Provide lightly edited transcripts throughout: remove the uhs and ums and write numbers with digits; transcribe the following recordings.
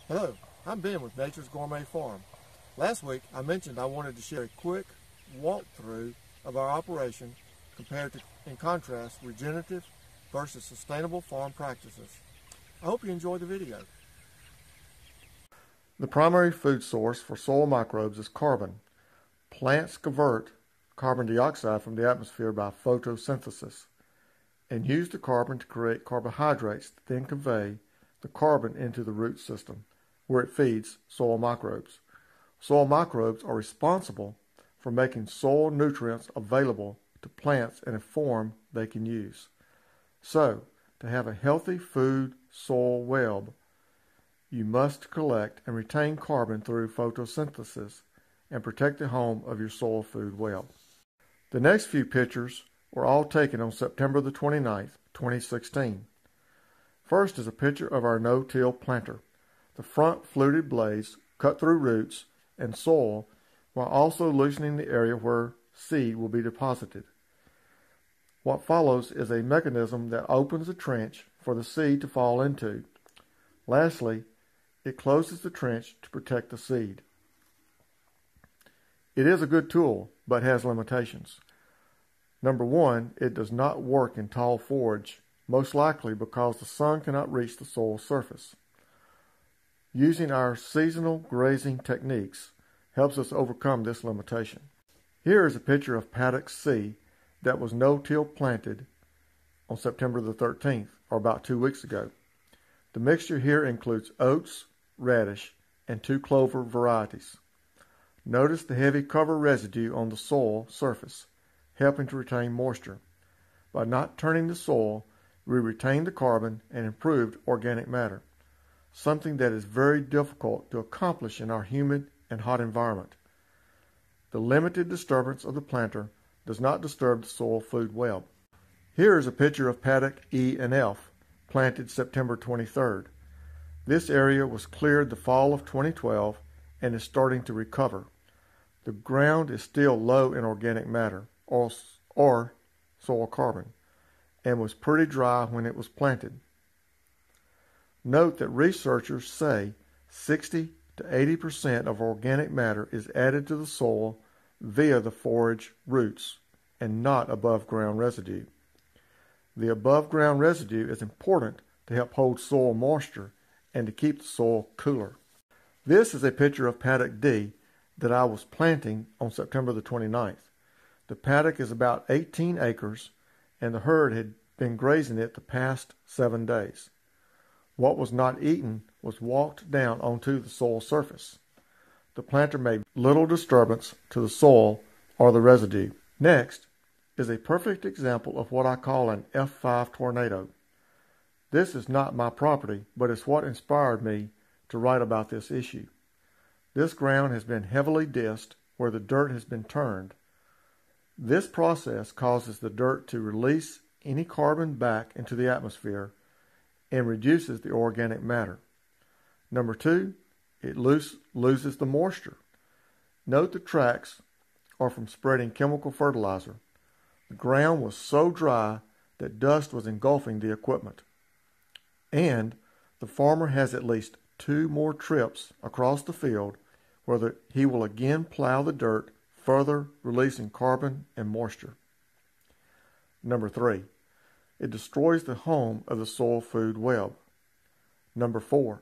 Hello, I'm Ben with Nature's Gourmet Farm. Last week I mentioned I wanted to share a quick walkthrough of our operation compared to, in contrast, regenerative versus sustainable farm practices. I hope you enjoy the video. The primary food source for soil microbes is carbon. Plants convert carbon dioxide from the atmosphere by photosynthesis and use the carbon to create carbohydrates that then convey the carbon into the root system, where it feeds soil microbes. Soil microbes are responsible for making soil nutrients available to plants in a form they can use. So, to have a healthy food soil web, you must collect and retain carbon through photosynthesis and protect the home of your soil food web. The next few pictures were all taken on September the 29th, 2016. First is a picture of our no-till planter. The front fluted blades cut through roots and soil while also loosening the area where seed will be deposited. What follows is a mechanism that opens the trench for the seed to fall into. Lastly, it closes the trench to protect the seed. It is a good tool, but has limitations. Number one, it does not work in tall forage, most likely because the sun cannot reach the soil surface. Using our seasonal grazing techniques helps us overcome this limitation. Here is a picture of paddock C that was no-till planted on September the 13th, or about 2 weeks ago. The mixture here includes oats, radish, and 2 clover varieties. Notice the heavy cover residue on the soil surface, helping to retain moisture. By not turning the soil, we retain the carbon and improved organic matter, something that is very difficult to accomplish in our humid and hot environment. The limited disturbance of the planter does not disturb the soil food web. Here is a picture of paddock E and F, planted September 23rd. This area was cleared the fall of 2012 and is starting to recover. The ground is still low in organic matter, or soil carbon, and was pretty dry when it was planted. Note that researchers say 60 to 80% of organic matter is added to the soil via the forage roots and not above ground residue. The above ground residue is important to help hold soil moisture and to keep the soil cooler. This is a picture of paddock D that I was planting on September the 29th. The paddock is about 18 acres and the herd had been grazing it the past 7 days. What was not eaten was walked down onto the soil surface. The planter made little disturbance to the soil or the residue. Next is a perfect example of what I call an F5 tornado. This is not my property, but it's what inspired me to write about this issue. This ground has been heavily dissed where the dirt has been turned. This process causes the dirt to release any carbon back into the atmosphere and reduces the organic matter. Number two, it loses the moisture. Note the tracks are from spreading chemical fertilizer. The ground was so dry that dust was engulfing the equipment. And the farmer has at least 2 more trips across the field where he will again plow the dirt, further releasing carbon and moisture. Number 3, it destroys the home of the soil food web. Number 4,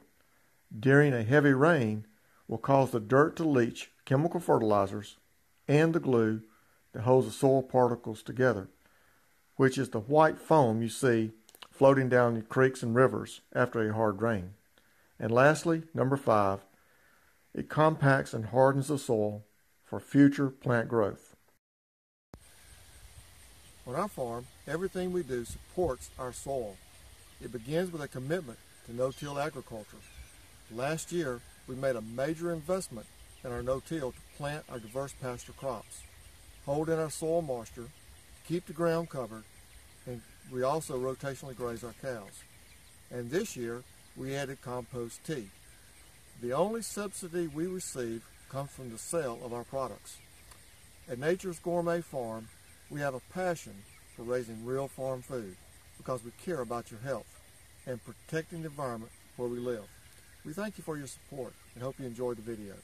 during a heavy rain will cause the dirt to leach chemical fertilizers and the glue that holds the soil particles together, which is the white foam you see floating down the creeks and rivers after a hard rain. And lastly, number 5, it compacts and hardens the soil for future plant growth. On our farm, everything we do supports our soil. It begins with a commitment to no-till agriculture. Last year, we made a major investment in our no-till to plant our diverse pasture crops, hold in our soil moisture, keep the ground covered, and we also rotationally graze our cows. And this year, we added compost tea. The only subsidy we receive comes from the sale of our products. At Nature's Gourmet Farm, we have a passion for raising real farm food because we care about your health and protecting the environment where we live. We thank you for your support and hope you enjoyed the video.